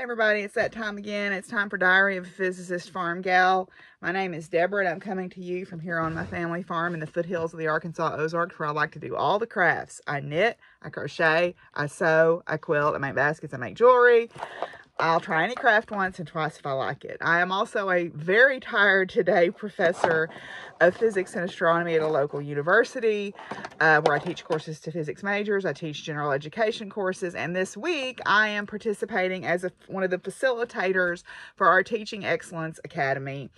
everybody, it's that time again. It's time for Diary of a Physicist Farmgal. My name is Deborah, and I'm coming to you from here on my family farm in the foothills of the Arkansas Ozarks, where I like to do all the crafts. I knit, I crochet, I sew, I quilt, I make baskets, I make jewelry. I'll try any craft once and twice if I like it. I am also a very tired today professor of physics and astronomy at a local university where I teach courses to physics majors. I teach general education courses, and this week I am participating as one of the facilitators for our Teaching Excellence Academy,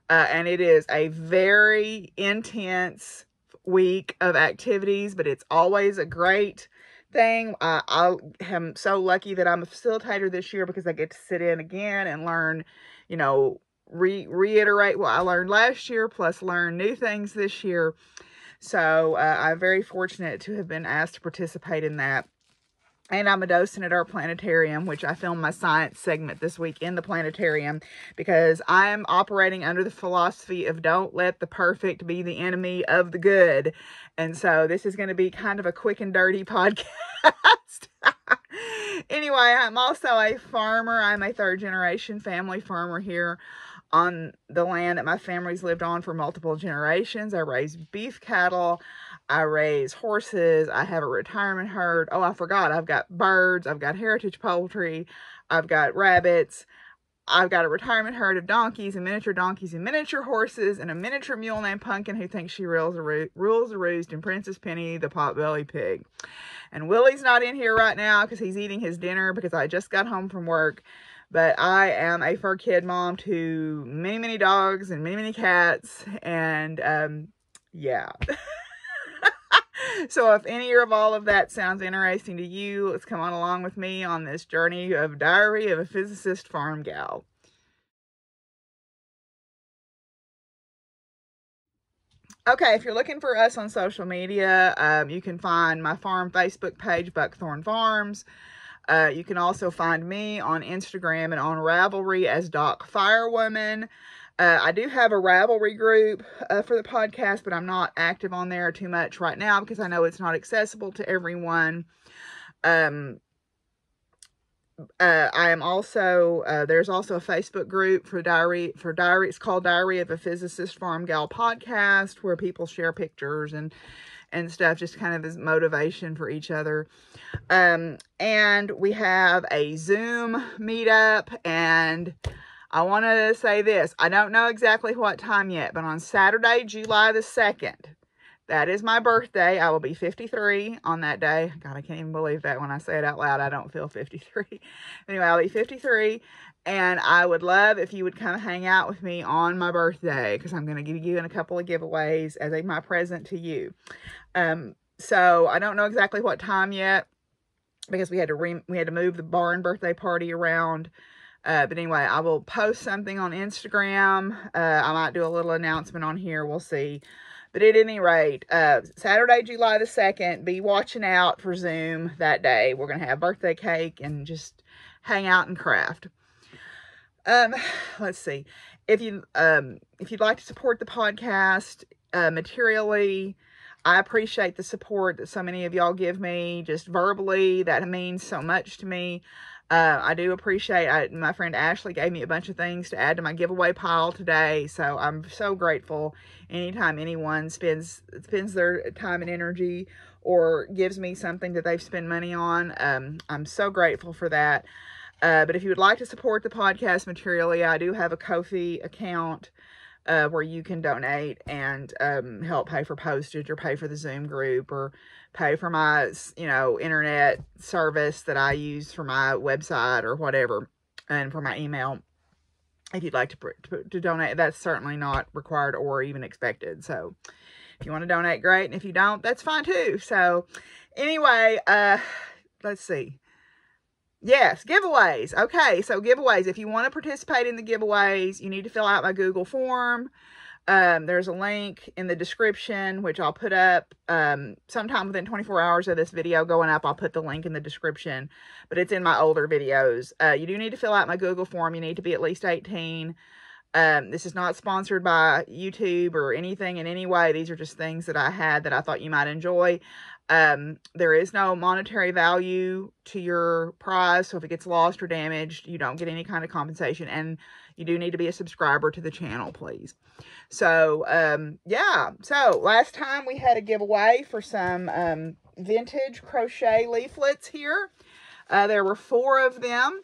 and it is a very intense week of activities, but it's always a great thing. I am so lucky that I'm a facilitator this year because I get to sit in again and learn, you know, reiterate what I learned last year, plus learn new things this year. So I'm very fortunate to have been asked to participate in that. And I'm a docent at our planetarium, which I filmed my science segment this week in the planetarium because I'm operating under the philosophy of don't let the perfect be the enemy of the good. And so this is going to be kind of a quick and dirty podcast. Anyway, I'm also a farmer. I'm a third generation family farmer here on the land that my family's lived on for multiple generations. I raise beef cattle. I raise horses. I have a retirement herd. Oh, I forgot. I've got birds. I've got heritage poultry. I've got rabbits. I've got a retirement herd of donkeys and miniature horses and a miniature mule named Pumpkin who thinks she rules the roost, and Princess Penny, the potbelly pig. And Willie's not in here right now because he's eating his dinner because I just got home from work. But I am a fur kid mom to many, many dogs and many, many cats. And yeah. So if any of all of that sounds interesting to you, let's come on along with me on this journey of Diary of a Physicist Farmgal. Okay, if you're looking for us on social media, you can find my farm Facebook page, Buckthorn Farms. You can also find me on Instagram and on Ravelry as Doc Firewoman. I do have a Ravelry group for the podcast, but I'm not active on there too much right now because I know it's not accessible to everyone. I am also, there's also a Facebook group for diary, it's called Diary of a Physicist Farmgal Podcast, where people share pictures and stuff, just kind of as motivation for each other. And we have a Zoom meetup, and I want to say this. I don't know exactly what time yet, but on Saturday, July the 2nd, that is my birthday. I will be 53 on that day. God, I can't even believe that when I say it out loud. I don't feel 53. Anyway, I'll be 53, and I would love if you would come hang out with me on my birthday because I'm going to give you a couple of giveaways as my present to you. So I don't know exactly what time yet because we had to move the barn birthday party around. But anyway, I will post something on Instagram. I might do a little announcement on here. We'll see. But at any rate, Saturday, July the 2nd, be watching out for Zoom that day. We're going to have birthday cake and just hang out and craft. Let's see. If you'd like to support the podcast materially, I appreciate the support that so many of y'all give me just verbally. That means so much to me. I do appreciate my friend Ashley gave me a bunch of things to add to my giveaway pile today. So I'm so grateful anytime anyone spends their time and energy or gives me something that they've spent money on. I'm so grateful for that. But if you would like to support the podcast materially, I do have a Ko-fi account where you can donate and help pay for postage or pay for the Zoom group or pay for my, internet service that I use for my website or whatever, and for my email. If you'd like to donate, that's certainly not required or even expected. So if you want to donate, great. And if you don't, that's fine too. So anyway, let's see. Yes, giveaways. Okay, so giveaways. If you want to participate in the giveaways, you need to fill out my Google form. There's a link in the description, which I'll put up sometime within 24 hours of this video going up. I'll put the link in the description, but it's in my older videos. You do need to fill out my Google form. You need to be at least 18. This is not sponsored by YouTube or anything in any way. These are just things that I had that I thought you might enjoy. There is no monetary value to your prize, so if it gets lost or damaged, you don't get any kind of compensation, and you do need to be a subscriber to the channel, please. So, yeah, so last time we had a giveaway for some vintage crochet leaflets here. There were 4 of them.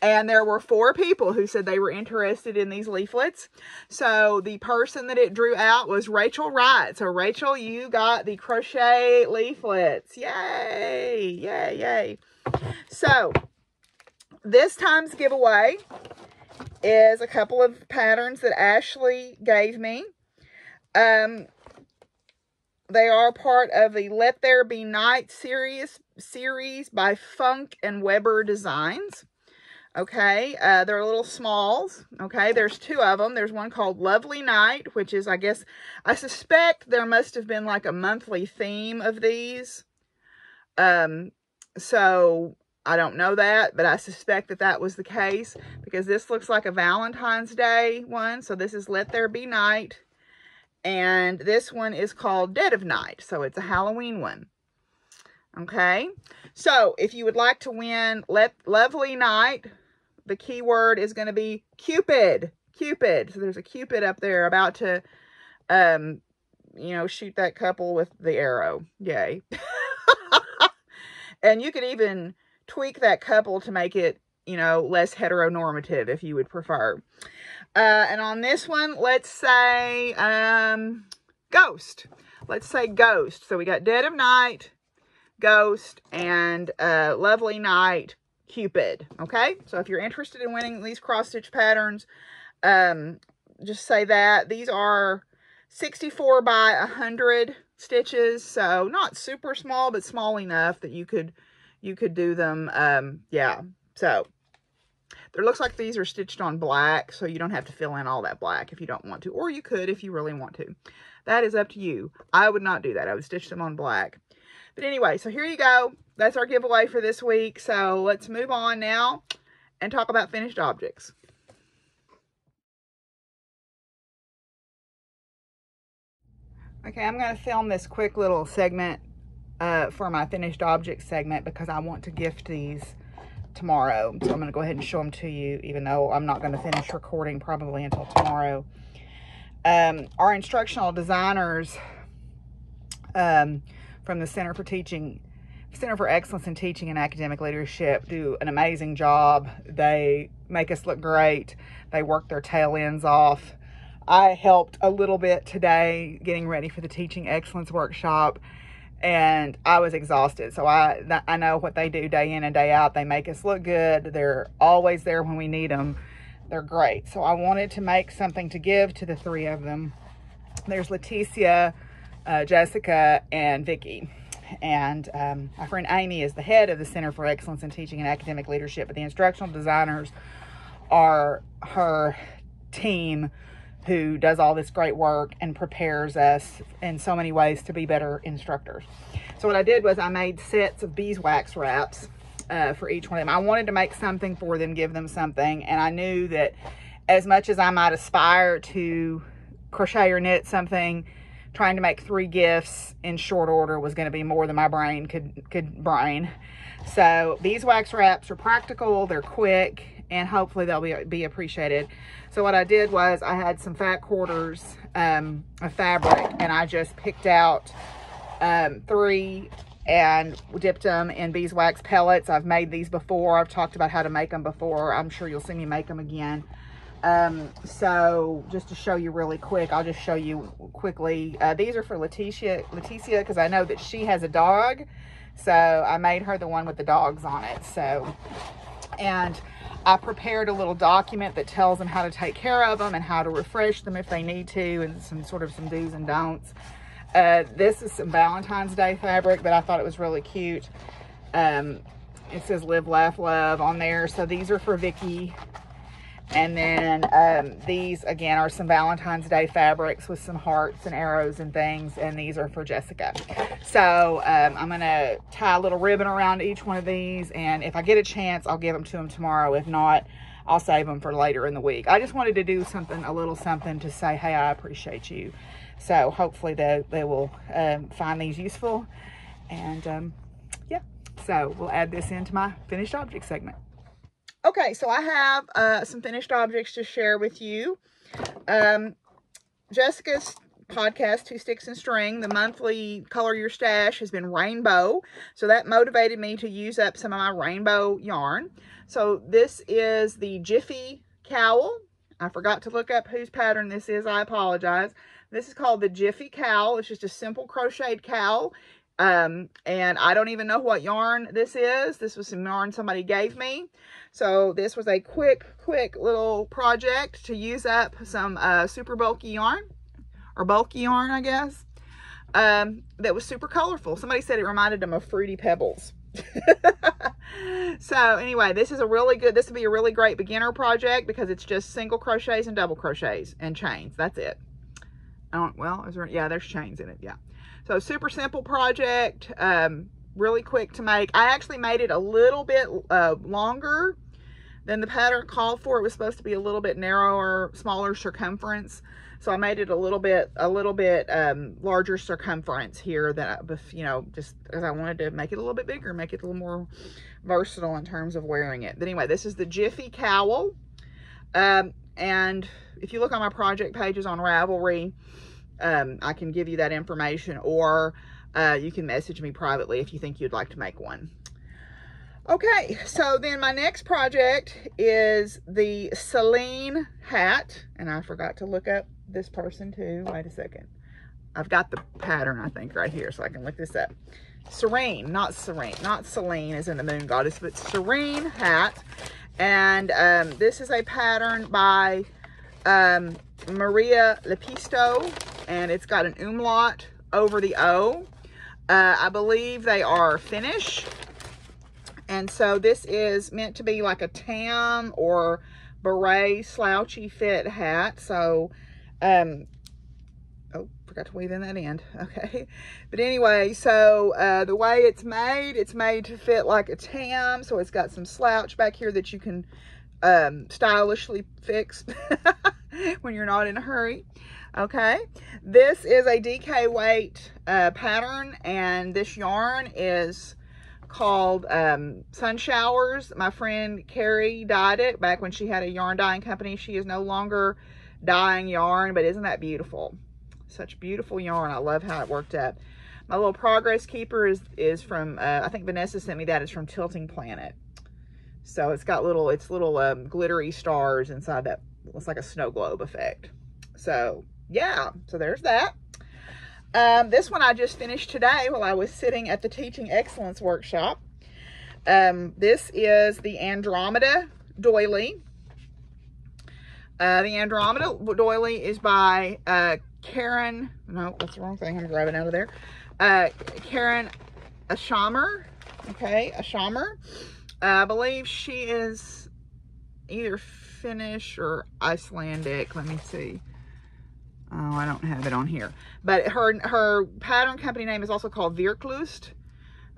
And there were 4 people who said they were interested in these leaflets. So the person that it drew out was Rachel Wright. So Rachel, you got the crochet leaflets. Yay! Yay, yay. So this time's giveaway is a couple of patterns that Ashley gave me. They are part of the Let There Be Night series by Funk and Weber Designs. Okay, they're little smalls. Okay, there's 2 of them. There's one called Lovely Night, which is, I suspect there must have been like a monthly theme of these. So I don't know that, but I suspect that that was the case, because this looks like a Valentine's Day one. So this is Let There Be Night. And this one is called Dead of Night. So it's a Halloween one. Okay, so if you would like to win Lovely Night, the keyword is going to be Cupid. Cupid. So there's a Cupid up there about to, you know, shoot that couple with the arrow. Yay. And you could even tweak that couple to make it, you know, less heteronormative if you would prefer. And on this one, let's say Ghost. Let's say Ghost. So we got Dead of Night, Ghost, and Lovely Night, Cupid. Okay, so if you're interested in winning these cross-stitch patterns, just say that. These are 64 by 100 stitches, so not super small, but small enough that you could do them. Yeah, so it looks like these are stitched on black, so you don't have to fill in all that black if you don't want to, or you could if you really want to. That is up to you. I would not do that. I would stitch them on black. But anyway, so here you go. That's our giveaway for this week. So let's move on now and talk about finished objects. Okay, I'm going to film this quick little segment for my finished objects segment, because I want to gift these tomorrow. So I'm going to go ahead and show them to you, even though I'm not going to finish recording probably until tomorrow. Our instructional designers from the Center for Excellence in Teaching and Academic Leadership do an amazing job. They make us look great. They work their tail ends off. I helped a little bit today getting ready for the Teaching Excellence Workshop, and I was exhausted. So I know what they do day in and day out. They make us look good. They're always there when we need them. They're great. So I wanted to make something to give to the 3 of them. There's Leticia, Jessica, and Vicki. And my friend Amy is the head of the Center for Excellence in Teaching and Academic Leadership, but the instructional designers are her team who does all this great work and prepares us in so many ways to be better instructors. So what I did was I made sets of beeswax wraps for each one of them. I wanted to make something for them, give them something, and I knew that as much as I might aspire to crochet or knit something, trying to make 3 gifts in short order was going to be more than my brain could brain. So beeswax wraps are practical, they're quick, and hopefully they'll be appreciated. So what I did was I had some fat quarters of fabric, and I just picked out 3 and dipped them in beeswax pellets. I've made these before. I've talked about how to make them before. I'm sure you'll see me make them again. So just to show you really quick, I'll just show you quickly. These are for Leticia, because I know that she has a dog. So I made her the one with the dogs on it. So, and I prepared a little document that tells them how to take care of them and how to refresh them if they need to, and some do's and don'ts. This is some Valentine's Day fabric, but I thought it was really cute. It says Live, Laugh, Love on there. So these are for Vicki. And then these, again, are some Valentine's Day fabrics with some hearts and arrows and things. And these are for Jessica. So I'm going to tie a little ribbon around each one of these. And if I get a chance, I'll give them to them tomorrow. If not, I'll save them for later in the week. I just wanted to do something, a little something to say, hey, I appreciate you. So hopefully they will find these useful. And yeah, so we'll add this into my finished object segment. Okay, so I have some finished objects to share with you. Jessica's podcast, Two Sticks and String, the monthly Color Your Stash has been rainbow. So that motivated me to use up some of my rainbow yarn. So this is the Jiffy Cowl. I forgot to look up whose pattern this is. I apologize. This is called the Jiffy Cowl. It's just a simple crocheted cowl. And I don't even know what yarn this is. This was some yarn somebody gave me. So this was a quick little project to use up some super bulky yarn, or bulky yarn, I guess, that was super colorful. Somebody said it reminded them of Fruity Pebbles. So anyway, this is a really good, this would be a really great beginner project because it's just single crochets and double crochets and chains. That's it. Well, yeah, there's chains in it. Yeah. So super simple project, really quick to make. I actually made it a little bit longer than the pattern called for. It was supposed to be a little bit narrower, smaller circumference. So I made it a little bit larger circumference here that, you know, just because I wanted to make it a little bit bigger, make it a little more versatile in terms of wearing it. But anyway, this is the Jiffy Cowl. And if you look on my project pages on Ravelry, I can give you that information, or you can message me privately if you think you'd like to make one. Okay, so then my next project is the Serene Hat, and I forgot to look up this person too. Wait a second. I've got the pattern, I think, right here, so I can look this up. Serene, not Celine as in the moon goddess, but Serene Hat. And this is a pattern by Maria Lepisto, and it's got an umlaut over the O. I believe they are Finnish. And so this is meant to be like a tam or beret slouchy fit hat. So, oh, forgot to weave in that end. Okay. But anyway, so the way it's made to fit like a tam. So it's got some slouch back here that you can stylishly fix when you're not in a hurry. Okay. This is a DK weight pattern, and this yarn is called Sun Showers. My friend Carrie dyed it back when she had a yarn dyeing company. She is no longer dyeing yarn, but isn't that beautiful? Such beautiful yarn. I love how it worked out. My little progress keeper is from I think Vanessa sent me that. It's from Tilting Planet. So it's got little glittery stars inside that. It's like a snow globe effect. So yeah, so there's that. This one I just finished today while I was sitting at the Teaching Excellence workshop. This is the Andromeda Doily. The Andromeda Doily is by Karen, no, that's the wrong thing, I'm grabbing out of there. Karen Ashamer, okay, Ashamer. I believe she is either Finnish or Icelandic, let me see. Oh, I don't have it on here. But her pattern company name is also called Virklust.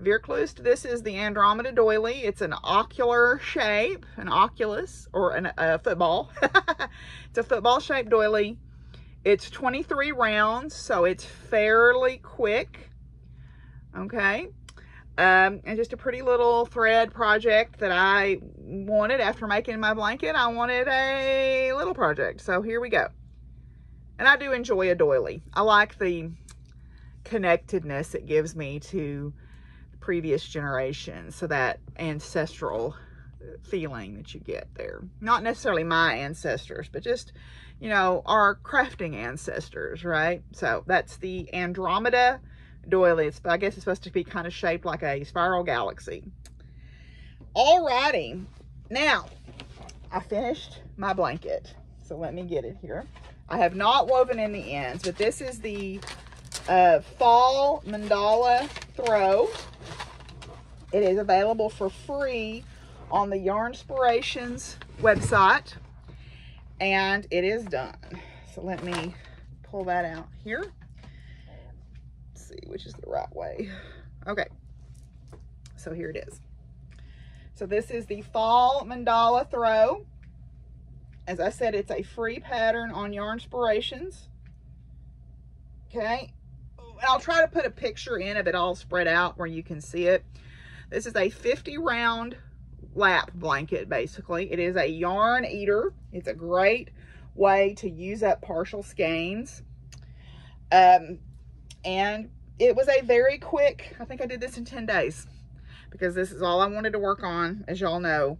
Virklust. This is the Andromeda Doily. It's an ocular shape, an oculus, or a football. It's a football-shaped doily. It's 23 rounds, so it's fairly quick. Okay. And just a pretty little thread project that I wanted after making my blanket. I wanted a little project. So here we go. And I do enjoy a doily. I like the connectedness it gives me to previous generations. So that ancestral feeling that you get there. Not necessarily my ancestors, but just, you know, our crafting ancestors, right? So that's the Andromeda Doily. I guess it's supposed to be kind of shaped like a spiral galaxy. Alrighty. Now, I finished my blanket. So let me get it here. I have not woven in the ends, but this is the Fall Mandala Throw. It is available for free on the Yarnspirations website, and it is done. So let me pull that out here. Let's see which is the right way. Okay, so here it is. So this is the Fall Mandala Throw. As I said, it's a free pattern on Yarnspirations. Okay. And I'll try to put a picture in of it all spread out where you can see it. This is a 50 round lap blanket, basically. It is a yarn eater. It's a great way to use up partial skeins. And it was a very quick, I think I did this in 10 days because this is all I wanted to work on, as y'all know.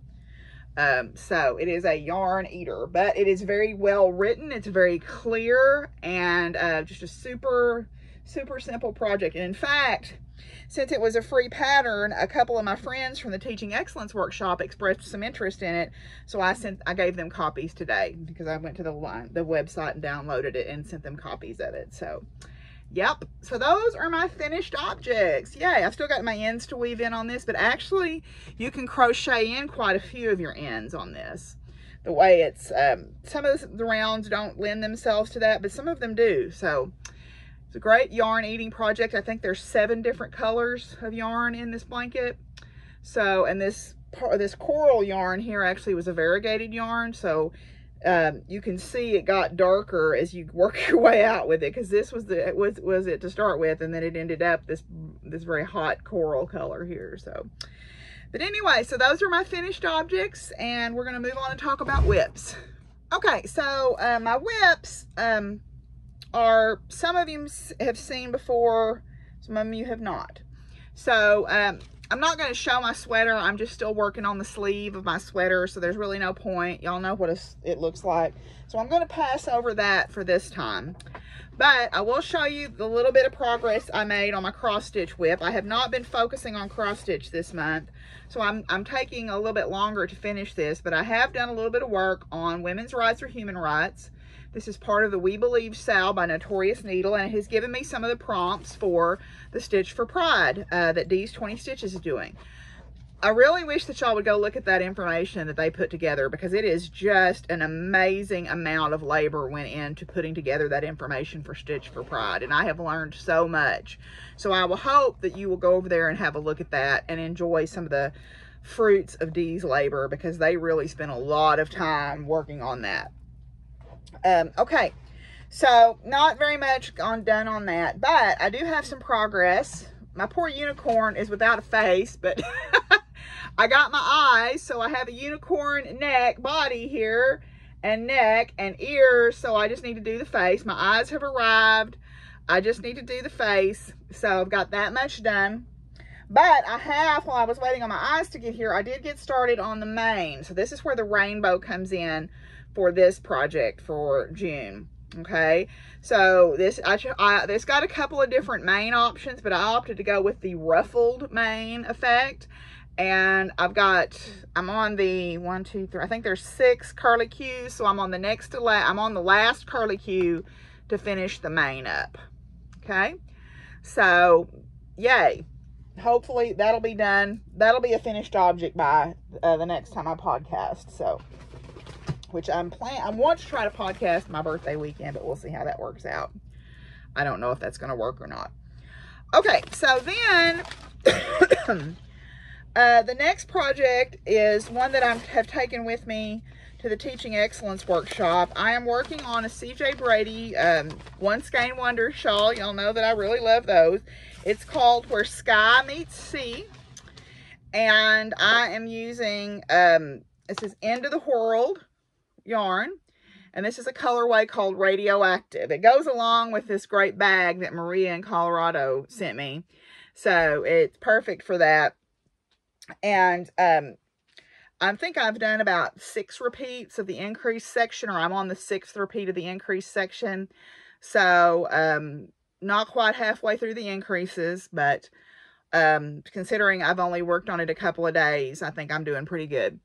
So it is a yarn eater, but it is very well written. It's very clear and just a super simple project. And in fact, since it was a free pattern, a couple of my friends from the Teaching Excellence Workshop expressed some interest in it. So I gave them copies today because I went to the website and downloaded it and sent them copies of it. So yep, so those are my finished objects. Yay, I've still got my ends to weave in on this, but actually you can crochet in quite a few of your ends on this. The way it's, some of the rounds don't lend themselves to that, but some of them do. So it's a great yarn eating project. I think there's 7 different colors of yarn in this blanket. So, and this coral yarn here actually was a variegated yarn. So you can see it got darker as you work your way out with it, because this was it to start with, and then it ended up this very hot coral color here. So, but anyway, so those are my finished objects, and we're going to move on and talk about whips. Okay, so my whips are, some of you have seen before, some of you have not. So I'm not going to show my sweater. I'm just still working on the sleeve of my sweater, so there's really no point. Y'all know what it looks like. So I'm going to pass over that for this time. But I will show you the little bit of progress I made on my cross-stitch whip. I have not been focusing on cross-stitch this month, so I'm taking a little bit longer to finish this, but I have done a little bit of work on women's rights or human rights. This is part of the We Believe Shawl by Notorious Needle, and it has given me some of the prompts for the Stitch for Pride that Dee's 20 Stitches is doing. I really wish that y'all would go look at that information that they put together, because it is just an amazing amount of labor went into putting together that information for Stitch for Pride, and I have learned so much. So I will hope that you will go over there and have a look at that and enjoy some of the fruits of Dee's labor, because they really spent a lot of time working on that. Okay, so not very much done on that, but I do have some progress. My poor unicorn is without a face, but I got my eyes, so I have a unicorn neck, body here, and neck and ears, so I just need to do the face. My eyes have arrived. I just need to do the face, so I've got that much done. But I have, while I was waiting on my eyes to get here, I did get started on the mane. So this is where the rainbow comes in for this project for June. Okay, so this got a couple of different mane options, but I opted to go with the ruffled mane effect. And I'm on the 1, 2, 3, I think there's 6 curly cues, so I'm on the next to I'm on the last curly cue to finish the mane up. Okay, so yay, hopefully that'll be done. That'll be a finished object by the next time I podcast. So, which I want to try to podcast my birthday weekend, but we'll see how that works out. I don't know if that's going to work or not. Okay, so then the next project is one that I have taken with me to the Teaching Excellence Workshop. I am working on a CJ Brady One Skein Wonder shawl. Y'all know that I really love those. It's called Where Sky Meets Sea, and I am using this is End of the World yarn, and this is a colorway called Radioactive. It goes along with this great bag that Maria in Colorado sent me, so it's perfect for that. And I think I've done about 6 repeats of the increased section, or I'm on the 6th repeat of the increased section, so not quite halfway through the increases, but considering I've only worked on it a couple of days, I think I'm doing pretty good.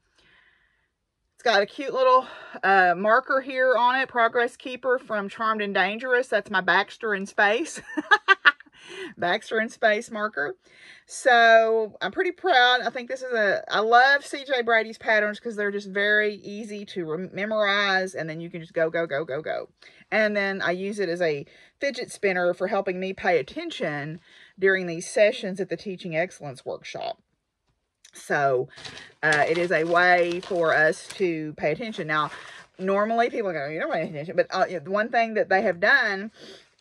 It's got a cute little marker here on it, Progress Keeper from Charmed and Dangerous. That's my Baxter in Space. Baxter in Space marker. So I'm pretty proud. I think this is I love CJ Brady's patterns because they're just very easy to memorize, and then you can just go. And then I use it as a fidget spinner for helping me pay attention during these sessions at the Teaching Excellence Workshop. So it is a way for us to pay attention. Now, normally people go, you don't pay attention, but one thing that they have done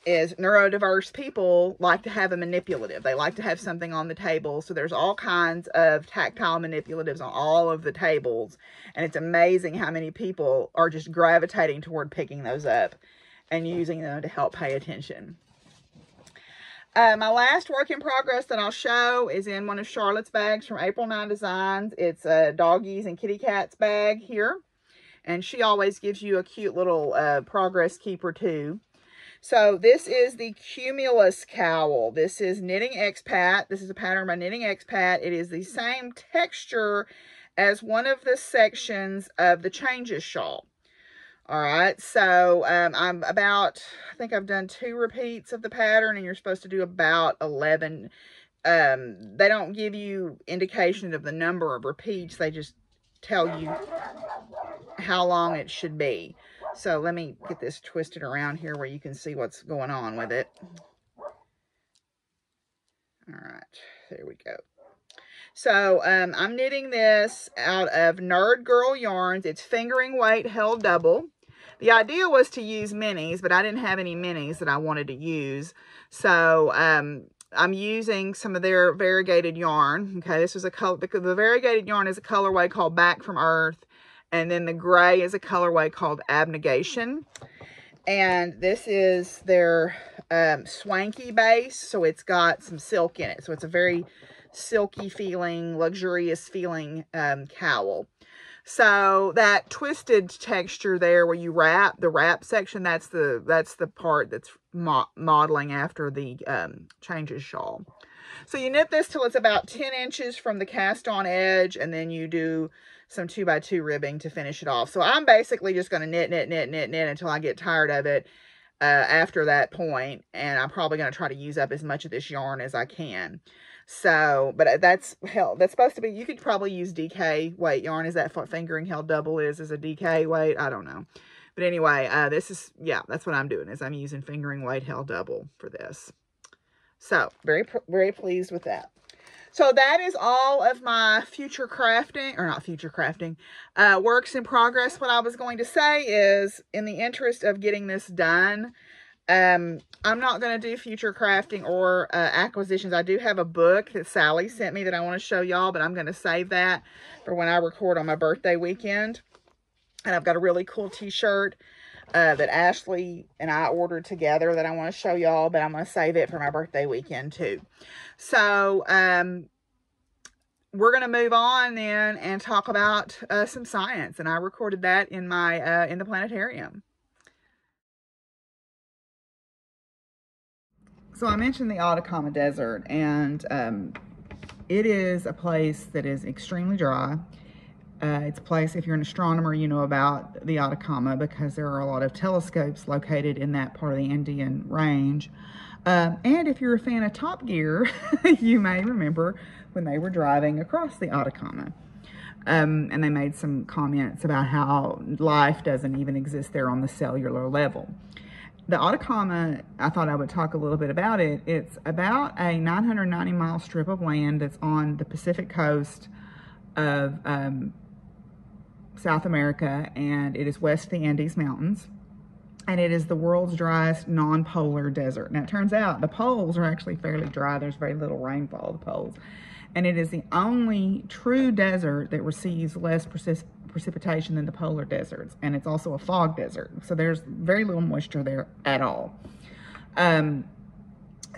is neurodiverse people like to have a manipulative. They like to have something on the table. So there's all kinds of tactile manipulatives on all of the tables. And it's amazing how many people are just gravitating toward picking those up and using them to help pay attention. My last work in progress that I'll show is in one of Charlotte's bags from April 9 Designs. It's a doggies and kitty cats bag here. And she always gives you a cute little progress keeper too. So this is the Cumulus Cowl. This is Knitting Expat. This is a pattern by Knitting Expat. It is the same texture as one of the sections of the Changes Shawl. All right, so I think I've done 2 repeats of the pattern, and you're supposed to do about 11. They don't give you indication of the number of repeats. They just tell you how long it should be. So let me get this twisted around here where you can see what's going on with it. All right, there we go. So I'm knitting this out of Nerd Girl yarns. It's fingering weight held double. The idea was to use minis, but I didn't have any minis that I wanted to use. So I'm using some of their variegated yarn. Okay, this was a color, because the variegated yarn is a colorway called Back from Earth. And then the gray is a colorway called Abnegation. And this is their swanky base. So it's got some silk in it. So it's a very silky feeling, luxurious feeling cowl. So that twisted texture there where you wrap, the wrap section, that's the part that's modeling after the Changes Shawl. So you knit this till it's about 10 inches from the cast on edge, and then you do some 2x2 ribbing to finish it off. So I'm basically just going to knit until I get tired of it after that point. And I'm probably going to try to use up as much of this yarn as I can. So, but that's supposed to be, you could probably use DK weight yarn. Is that what fingering held double is a DK weight? I don't know. But anyway, this is, yeah, that's what I'm doing, is I'm using fingering weight held double for this. So very pleased with that. So that is all of my future crafting, or not future crafting, works in progress. What I was going to say is, in the interest of getting this done, I'm not going to do future crafting or acquisitions. I do have a book that Sally sent me that I want to show y'all, but I'm going to save that for when I record on my birthday weekend. And I've got a really cool t-shirt that Ashley and I ordered together that I want to show y'all, but I'm going to save it for my birthday weekend too. So, we're going to move on then and talk about some science. And I recorded that in my, in the planetarium. So I mentioned the Atacama Desert, and it is a place that is extremely dry. It's a place, if you're an astronomer, you know about the Atacama because there are a lot of telescopes located in that part of the Andean range. And if you're a fan of Top Gear, you may remember when they were driving across the Atacama. And they made some comments about how life doesn't even exist there on the cellular level. The Atacama, I thought I would talk a little bit about it. It's about a 990-mile strip of land that's on the Pacific coast of South America, and it is west of the Andes Mountains, and it is the world's driest non-polar desert. Now, it turns out the poles are actually fairly dry. There's very little rainfall at the poles, and it is the only true desert that receives less precipitation than the polar deserts, and it's also a fog desert, so there's very little moisture there at all.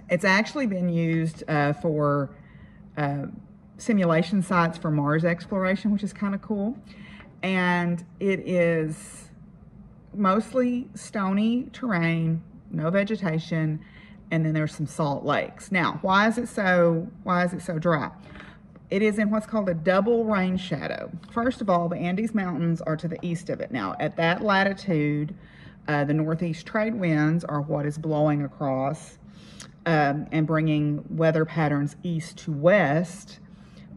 It's actually been used for simulation sites for Mars exploration, which is kind of cool. And it is mostly stony terrain, no vegetation, and then there's some salt lakes. Now, why is it so dry? It is in what's called a double rain shadow. First of all, the Andes Mountains are to the east of it. Now, at that latitude, the northeast trade winds are what is blowing across and bringing weather patterns east to west.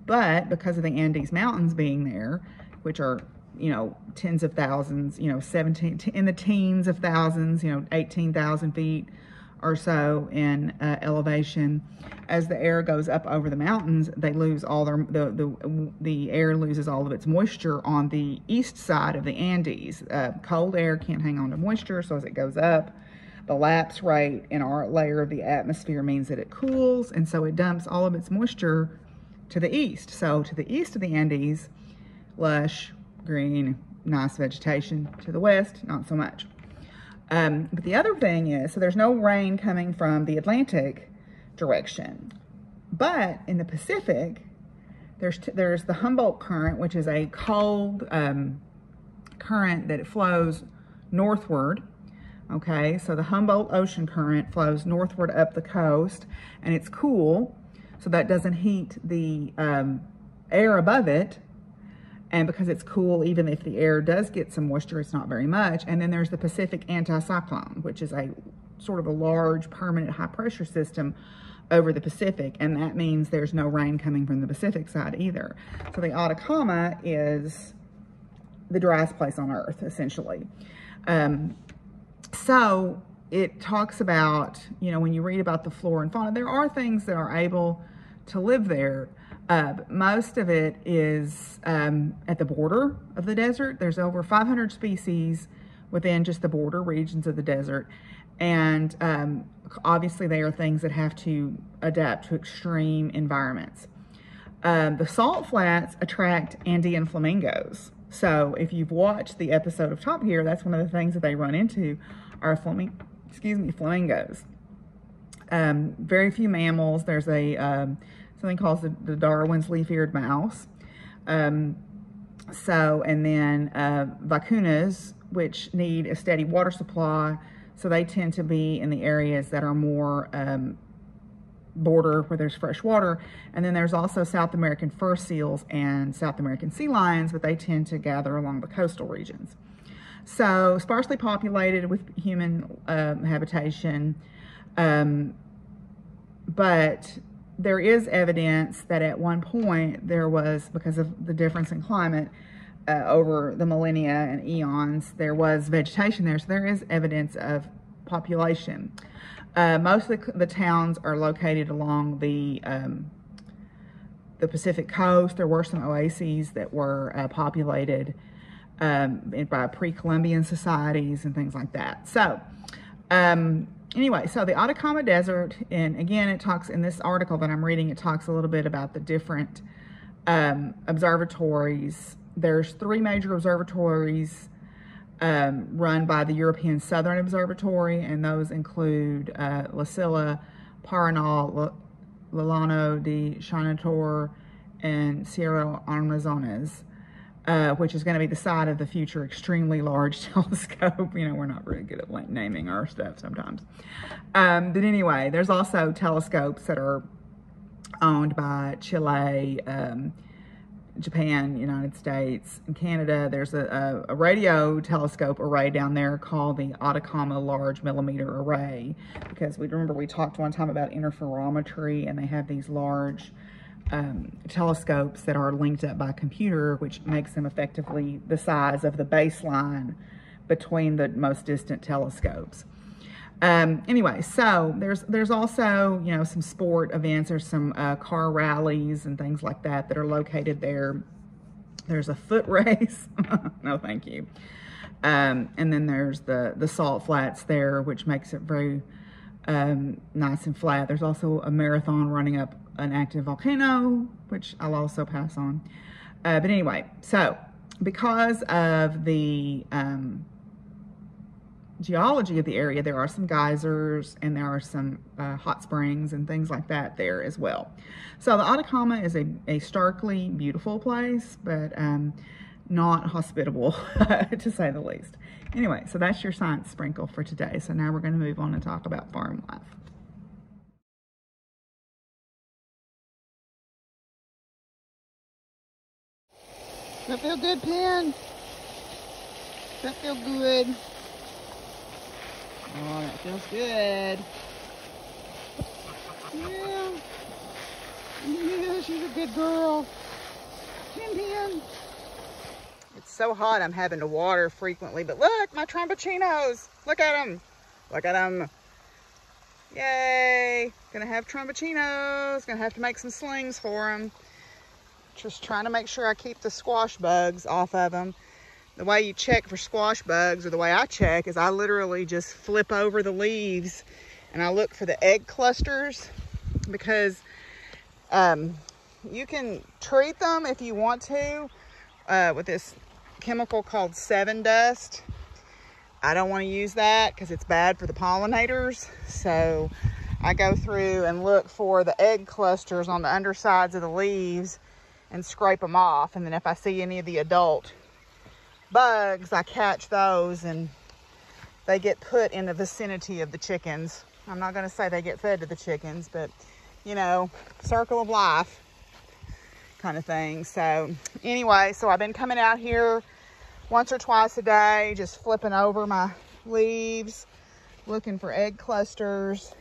But because of the Andes Mountains being there, which are, you know, tens of thousands, you know, in the teens of thousands, you know, 18,000 feet or so in elevation. As the air goes up over the mountains, they lose all their the air loses all of its moisture on the east side of the Andes. Cold air can't hang on to moisture, so as it goes up, the lapse rate in our layer of the atmosphere means that it cools, and so it dumps all of its moisture to the east. So to the east of the Andes, lush, green, nice vegetation. To the west, not so much. But the other thing is, so there's no rain coming from the Atlantic direction, but in the Pacific, there's the Humboldt Current, which is a cold current that it flows northward. Okay, so the Humboldt Ocean Current flows northward up the coast, and it's cool, so that doesn't heat the air above it. And because it's cool, even if the air does get some moisture, it's not very much. And then there's the Pacific anticyclone, which is a sort of a large permanent high pressure system over the Pacific. And that means there's no rain coming from the Pacific side either. So the Atacama is the driest place on earth, essentially. So it talks about, you know, when you read about the flora and fauna, there are things that are able to live there. But most of it is at the border of the desert. There's over 500 species within just the border regions of the desert. And obviously they are things that have to adapt to extreme environments. The salt flats attract Andean flamingos. So if you've watched the episode of Top Gear, that's one of the things that they run into are flamingos. Very few mammals. There's a something called the Darwin's leaf-eared mouse. And then vicunas, which need a steady water supply, so they tend to be in the areas that are more border where there's fresh water. And then there's also South American fur seals and South American sea lions, but they tend to gather along the coastal regions. So sparsely populated with human habitation, but there is evidence that at one point there was, because of the difference in climate over the millennia and eons, there was vegetation there. So there is evidence of population. Most of the towns are located along the Pacific coast. There were some oases that were populated by pre-Columbian societies and things like that. So anyway, so the Atacama Desert, and again, it talks in this article that I'm reading, it talks a little bit about the different observatories. There's 3 major observatories run by the European Southern Observatory, and those include La Silla, Paranal, Llano de Chanator, and Sierra Armazones, which is going to be the site of the future extremely large telescope. You know, we're not very good at naming our stuff sometimes. But anyway, there's also telescopes that are owned by Chile, Japan, United States, and Canada. There's a radio telescope array down there called the Atacama Large Millimeter Array, because we talked one time about interferometry, and they have these large telescopes that are linked up by computer, which makes them effectively the size of the baseline between the most distant telescopes. Anyway, so there's also, some sport events. There's some car rallies and things like that are located there. There's a foot race. No, thank you. And then there's the salt flats there, which makes it very nice and flat. There's also a marathon running up an active volcano, which I'll also pass on. But anyway, so because of the geology of the area, there are some geysers and there are some hot springs and things like that there as well. So the Atacama is a starkly beautiful place, but not hospitable to say the least. Anyway, so that's your science sprinkle for today. So now we're going to move on and talk about farm life. Does that feel good, Pen? Does that feel good? Oh, that feels good. Yeah. Yeah, she's a good girl. Pen. It's so hot, I'm having to water frequently. But look, my tromboncinos. Look at them. Look at them. Yay! Gonna have tromboncinos. Gonna have to make some slings for them. Just trying to make sure I keep the squash bugs off of them. The way you check for squash bugs, or the way I check, is I literally just flip over the leaves and I look for the egg clusters, because you can treat them if you want to with this chemical called 7 dust. I don't want to use that because it's bad for the pollinators. So I go through and look for the egg clusters on the undersides of the leaves and scrape them off. And then if I see any of the adult bugs, I catch those and they get put in the vicinity of the chickens. I'm not going to say they get fed to the chickens, but you know, circle of life kind of thing. So anyway, so I've been coming out here once or twice a day, just flipping over my leaves, looking for egg clusters.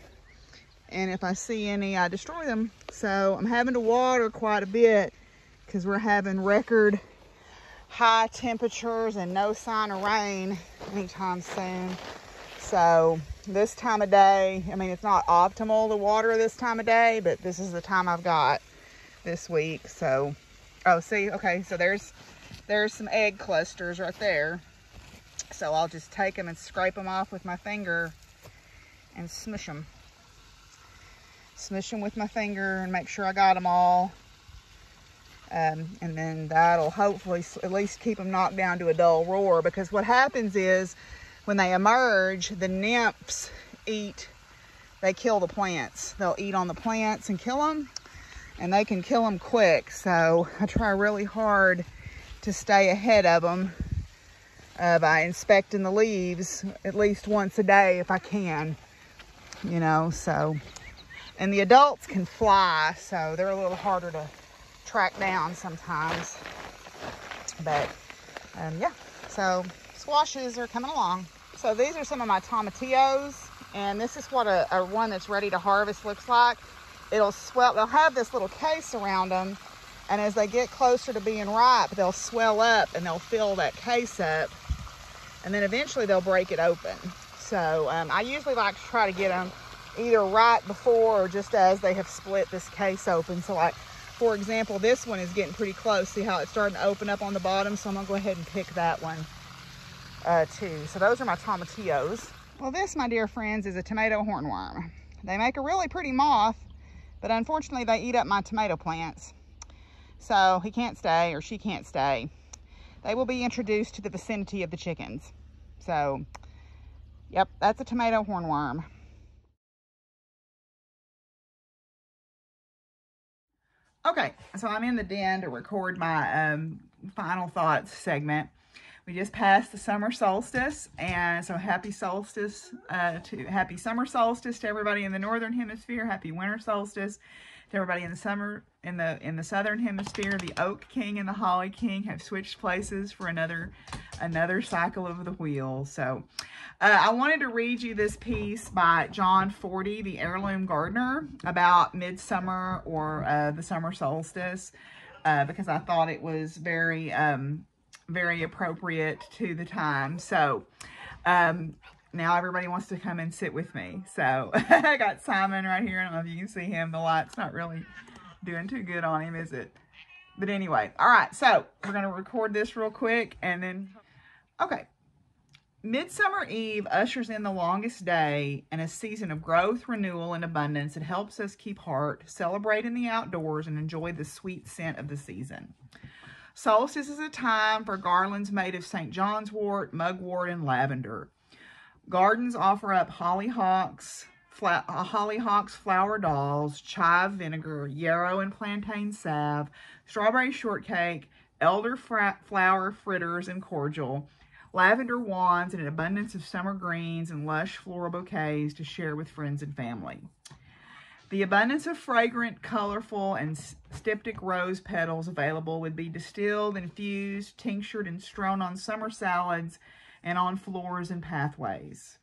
And if I see any, I destroy them. So I'm having to water quite a bit because we're having record high temperatures and no sign of rain anytime soon. So this time of day, I mean, it's not optimal to water this time of day, but this is the time I've got this week. So, oh, see, okay, so there's some egg clusters right there. So I'll just take them and scrape them off with my finger and smush them. Smush them with my finger and make sure I got them all. And then that'll hopefully at least keep them knocked down to a dull roar, because what happens is when they emerge, the nymphs they kill the plants. They'll eat on the plants and kill them, and they can kill them quick. So I try really hard to stay ahead of them by inspecting the leaves at least once a day if I can, you know. So, and the adults can fly, so they're a little harder to track down sometimes. But yeah, so squashes are coming along. So these are some of my tomatillos, and this is what a one that's ready to harvest looks like. It'll swell, they'll have this little case around them, and as they get closer to being ripe, they'll swell up and they'll fill that case up, and then eventually they'll break it open. So I usually like to try to get them either right before or just as they have split this case open. So like, for example, this one is getting pretty close. See how it's starting to open up on the bottom? So I'm gonna go ahead and pick that one too. So those are my tomatillos. Well, this, my dear friends, is a tomato hornworm. They make a really pretty moth, but unfortunately they eat up my tomato plants. So he can't stay, or she can't stay. They will be introduced to the vicinity of the chickens. So, yep, that's a tomato hornworm. Okay, so I'm in the den to record my final thoughts segment. We just passed the summer solstice, and so happy solstice happy summer solstice to everybody in the northern hemisphere. Happy winter solstice to everybody in the summer in the southern hemisphere. The Oak King and the Holly King have switched places for another cycle of the wheel. So I wanted to read you this piece by John Forty, the heirloom gardener, about midsummer or the summer solstice, because I thought it was very appropriate to the time. So now everybody wants to come and sit with me. So I got Simon right here. I don't know if you can see him. The light's not really doing too good on him, is it? But anyway, all right. So we're going to record this real quick and then, okay. Midsummer Eve ushers in the longest day and a season of growth, renewal, and abundance. It helps us keep heart, celebrate in the outdoors, and enjoy the sweet scent of the season. Solstice is a time for garlands made of St. John's wort, mugwort, and lavender. Gardens offer up hollyhocks, flower dolls, chive vinegar, yarrow and plantain salve, strawberry shortcake, elder flower fritters and cordial, lavender wands, and an abundance of summer greens and lush floral bouquets to share with friends and family. The abundance of fragrant, colorful, and styptic rose petals available would be distilled, infused, tinctured, and strewn on summer salads and on floors and pathways.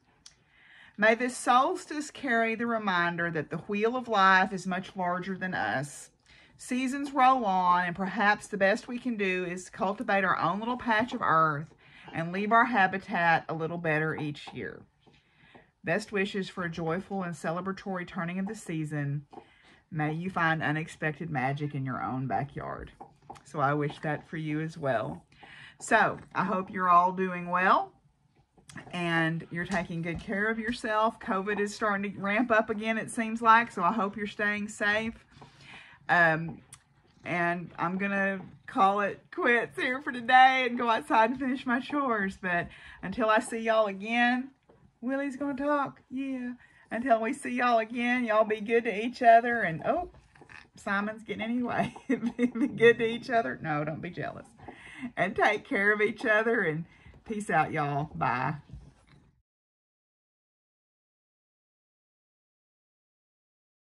May this solstice carry the reminder that the wheel of life is much larger than us. Seasons roll on, and perhaps the best we can do is cultivate our own little patch of earth and leave our habitat a little better each year. Best wishes for a joyful and celebratory turning of the season. May you find unexpected magic in your own backyard. So I wish that for you as well. So I hope you're all doing well and you're taking good care of yourself. COVID is starting to ramp up again, it seems like, so I hope you're staying safe. And I'm going to call it quits here for today and go outside and finish my chores. But until I see y'all again, Willie's going to talk. Yeah. Until we see y'all again, y'all be good to each other. And, oh, Simon's getting anyway. Be good to each other. No, don't be jealous. And take care of each other. And peace out, y'all. Bye.